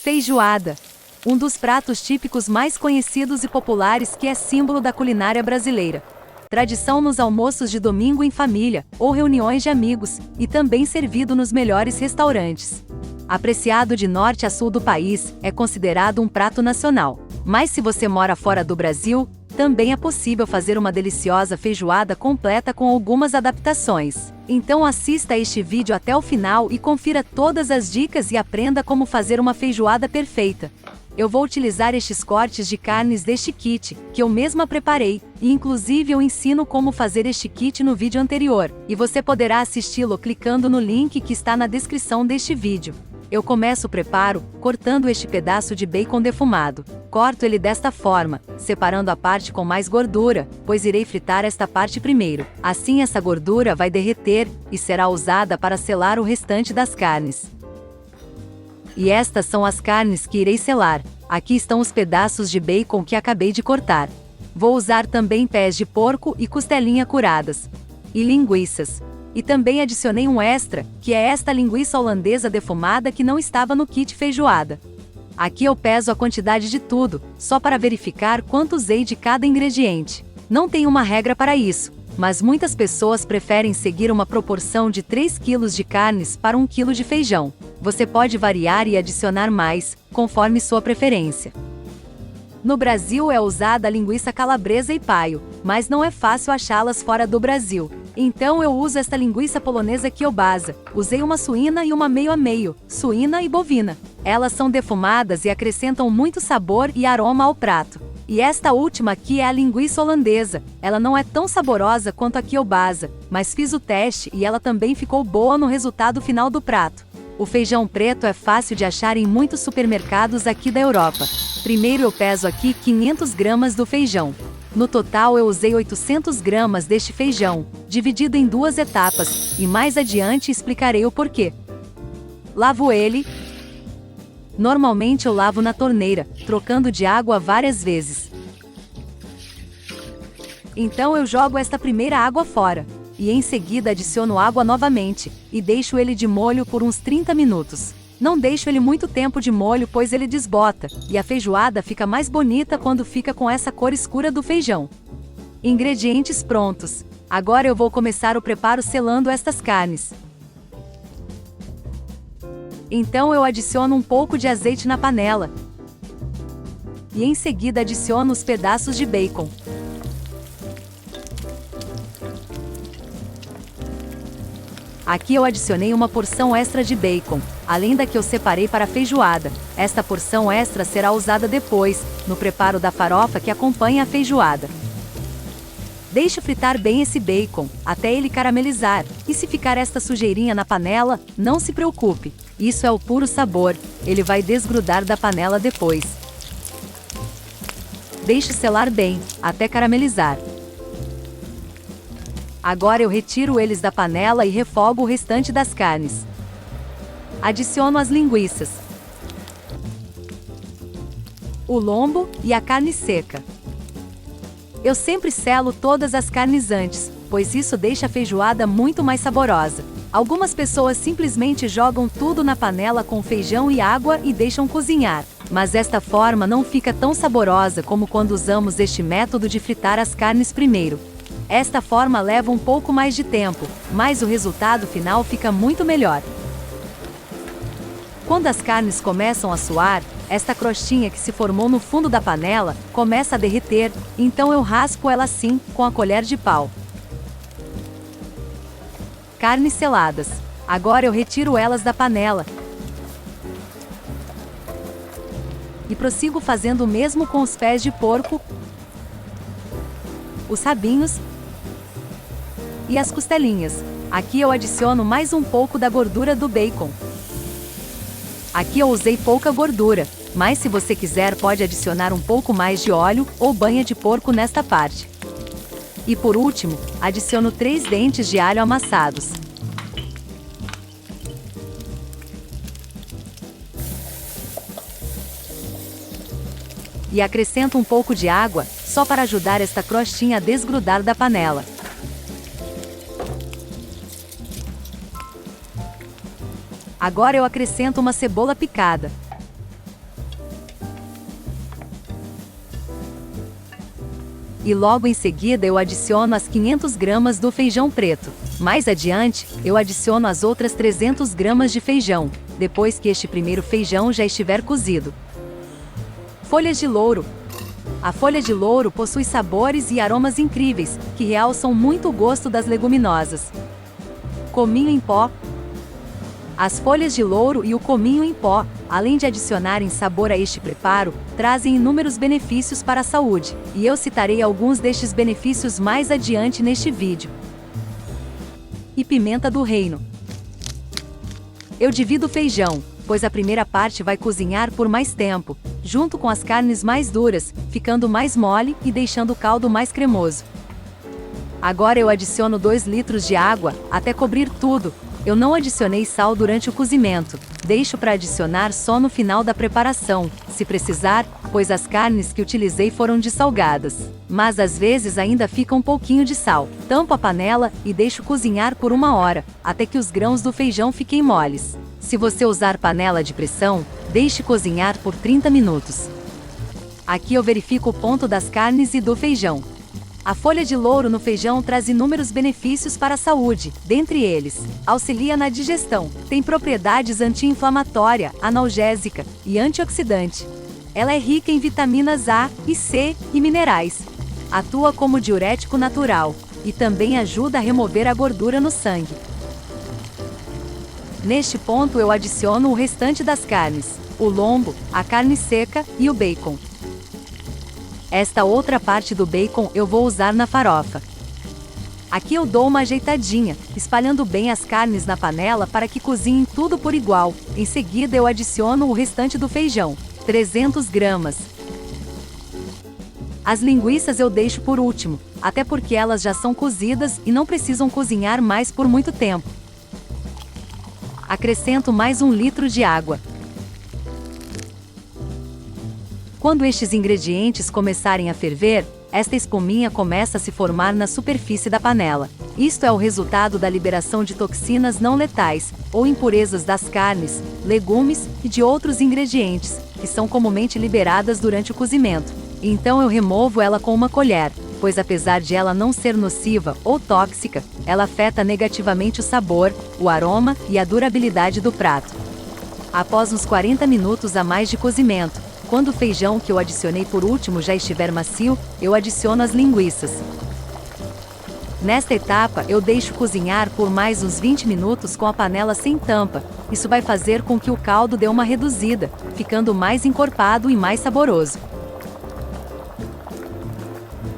Feijoada. Um dos pratos típicos mais conhecidos e populares que é símbolo da culinária brasileira. Tradição nos almoços de domingo em família, ou reuniões de amigos, e também servido nos melhores restaurantes. Apreciado de norte a sul do país, é considerado um prato nacional. Mas se você mora fora do Brasil, também é possível fazer uma deliciosa feijoada completa com algumas adaptações. Então assista a este vídeo até o final e confira todas as dicas e aprenda como fazer uma feijoada perfeita. Eu vou utilizar estes cortes de carnes deste kit, que eu mesma preparei, e inclusive eu ensino como fazer este kit no vídeo anterior, e você poderá assisti-lo clicando no link que está na descrição deste vídeo. Eu começo o preparo, cortando este pedaço de bacon defumado. Corto ele desta forma, separando a parte com mais gordura, pois irei fritar esta parte primeiro. Assim essa gordura vai derreter, e será usada para selar o restante das carnes. E estas são as carnes que irei selar. Aqui estão os pedaços de bacon que acabei de cortar. Vou usar também pés de porco e costelinha curadas. E linguiças. E também adicionei um extra, que é esta linguiça holandesa defumada que não estava no kit feijoada. Aqui eu peso a quantidade de tudo, só para verificar quanto usei de cada ingrediente. Não tem uma regra para isso, mas muitas pessoas preferem seguir uma proporção de 3 kg de carnes para 1 kg de feijão. Você pode variar e adicionar mais, conforme sua preferência. No Brasil é usada a linguiça calabresa e paio, mas não é fácil achá-las fora do Brasil. Então eu uso esta linguiça polonesa Kielbasa. Usei uma suína e uma meio a meio, suína e bovina. Elas são defumadas e acrescentam muito sabor e aroma ao prato. E esta última aqui é a linguiça holandesa. Ela não é tão saborosa quanto a Kielbasa, mas fiz o teste e ela também ficou boa no resultado final do prato. O feijão preto é fácil de achar em muitos supermercados aqui da Europa. Primeiro eu peso aqui 500 gramas do feijão. No total eu usei 800 gramas deste feijão, dividido em 2 etapas, e mais adiante explicarei o porquê. Lavo ele. Normalmente eu lavo na torneira, trocando de água várias vezes. Então eu jogo esta primeira água fora, e em seguida adiciono água novamente, e deixo ele de molho por uns 30 minutos. Não deixo ele muito tempo de molho pois ele desbota, e a feijoada fica mais bonita quando fica com essa cor escura do feijão. Ingredientes prontos. Agora eu vou começar o preparo selando estas carnes. Então eu adiciono um pouco de azeite na panela. E em seguida adiciono os pedaços de bacon. Aqui eu adicionei uma porção extra de bacon, além da que eu separei para a feijoada. Esta porção extra será usada depois, no preparo da farofa que acompanha a feijoada. Deixe fritar bem esse bacon, até ele caramelizar, e se ficar esta sujeirinha na panela, não se preocupe, isso é o puro sabor, ele vai desgrudar da panela depois. Deixe selar bem, até caramelizar. Agora eu retiro eles da panela e refogo o restante das carnes. Adiciono as linguiças, o lombo e a carne seca. Eu sempre selo todas as carnes antes, pois isso deixa a feijoada muito mais saborosa. Algumas pessoas simplesmente jogam tudo na panela com feijão e água e deixam cozinhar, mas esta forma não fica tão saborosa como quando usamos este método de fritar as carnes primeiro. Esta forma leva um pouco mais de tempo, mas o resultado final fica muito melhor. Quando as carnes começam a suar, esta crostinha que se formou no fundo da panela começa a derreter, então eu raspo ela assim, com a colher de pau. Carnes seladas. Agora eu retiro elas da panela. E prossigo fazendo o mesmo com os pés de porco, os rabinhos e as costelinhas. Aqui eu adiciono mais um pouco da gordura do bacon. Aqui eu usei pouca gordura, mas se você quiser pode adicionar um pouco mais de óleo ou banha de porco nesta parte. E por último, adiciono 3 dentes de alho amassados. E acrescento um pouco de água, só para ajudar esta crostinha a desgrudar da panela. Agora eu acrescento uma cebola picada. e logo em seguida eu adiciono as 500 gramas do feijão preto. Mais adiante, eu adiciono as outras 300 gramas de feijão, depois que este primeiro feijão já estiver cozido. Folhas de louro. A folha de louro possui sabores e aromas incríveis, que realçam muito o gosto das leguminosas. Cominho em pó. As folhas de louro e o cominho em pó, além de adicionarem sabor a este preparo, trazem inúmeros benefícios para a saúde, e eu citarei alguns destes benefícios mais adiante neste vídeo. E pimenta do reino. Eu divido o feijão, pois a primeira parte vai cozinhar por mais tempo, junto com as carnes mais duras, ficando mais mole e deixando o caldo mais cremoso. Agora eu adiciono 2 litros de água, até cobrir tudo. Eu não adicionei sal durante o cozimento, deixo para adicionar só no final da preparação, se precisar, pois as carnes que utilizei foram dessalgadas. Mas às vezes ainda fica um pouquinho de sal. Tampo a panela e deixo cozinhar por 1 hora, até que os grãos do feijão fiquem moles. Se você usar panela de pressão, deixe cozinhar por 30 minutos. Aqui eu verifico o ponto das carnes e do feijão. A folha de louro no feijão traz inúmeros benefícios para a saúde, dentre eles, auxilia na digestão, tem propriedades anti-inflamatória, analgésica e antioxidante. Ela é rica em vitaminas A e C e minerais. Atua como diurético natural e também ajuda a remover a gordura no sangue. Neste ponto eu adiciono o restante das carnes, o lombo, a carne seca e o bacon. Esta outra parte do bacon eu vou usar na farofa. Aqui eu dou uma ajeitadinha, espalhando bem as carnes na panela para que cozinhem tudo por igual. Em seguida eu adiciono o restante do feijão, 300 gramas. As linguiças eu deixo por último, até porque elas já são cozidas e não precisam cozinhar mais por muito tempo. Acrescento mais 1 litro de água. Quando estes ingredientes começarem a ferver, esta espuminha começa a se formar na superfície da panela. Isto é o resultado da liberação de toxinas não letais, ou impurezas das carnes, legumes e de outros ingredientes, que são comumente liberadas durante o cozimento. Então eu removo ela com uma colher, pois apesar de ela não ser nociva ou tóxica, ela afeta negativamente o sabor, o aroma e a durabilidade do prato. Após uns 40 minutos a mais de cozimento, quando o feijão que eu adicionei por último já estiver macio, eu adiciono as linguiças. Nesta etapa, eu deixo cozinhar por mais uns 20 minutos com a panela sem tampa. Isso vai fazer com que o caldo dê uma reduzida, ficando mais encorpado e mais saboroso.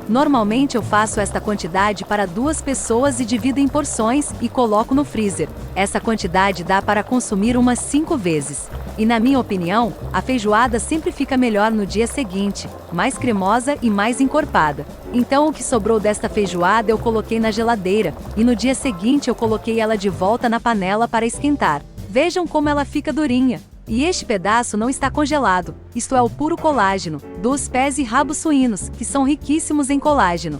Normalmente eu faço esta quantidade para 2 pessoas e divido em porções e coloco no freezer. Essa quantidade dá para consumir umas 5 vezes. E na minha opinião, a feijoada sempre fica melhor no dia seguinte, mais cremosa e mais encorpada. Então o que sobrou desta feijoada eu coloquei na geladeira, e no dia seguinte eu coloquei ela de volta na panela para esquentar. Vejam como ela fica durinha. E este pedaço não está congelado, isto é o puro colágeno, dos pés e rabos suínos, que são riquíssimos em colágeno.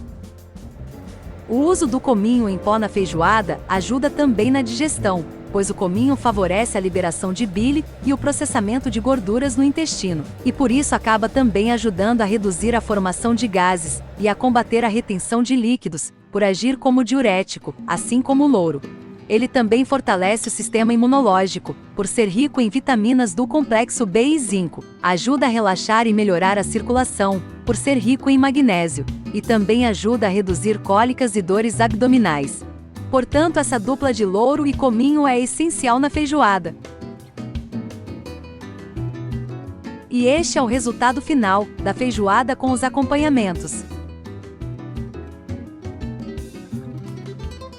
O uso do cominho em pó na feijoada ajuda também na digestão, pois o cominho favorece a liberação de bile e o processamento de gorduras no intestino, e por isso acaba também ajudando a reduzir a formação de gases e a combater a retenção de líquidos, por agir como diurético, assim como o louro. Ele também fortalece o sistema imunológico, por ser rico em vitaminas do complexo B e zinco. Ajuda a relaxar e melhorar a circulação, por ser rico em magnésio. E também ajuda a reduzir cólicas e dores abdominais. Portanto, essa dupla de louro e cominho é essencial na feijoada. E este é o resultado final da feijoada com os acompanhamentos.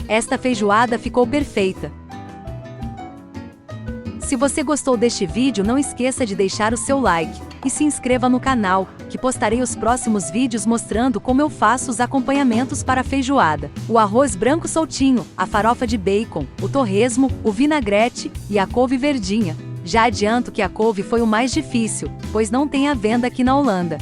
Esta feijoada ficou perfeita. Se você gostou deste vídeo, não esqueça de deixar o seu like e se inscreva no canal, que postarei os próximos vídeos mostrando como eu faço os acompanhamentos para a feijoada. O arroz branco soltinho, a farofa de bacon, o torresmo, o vinagrete e a couve verdinha. Já adianto que a couve foi o mais difícil, pois não tem à venda aqui na Holanda.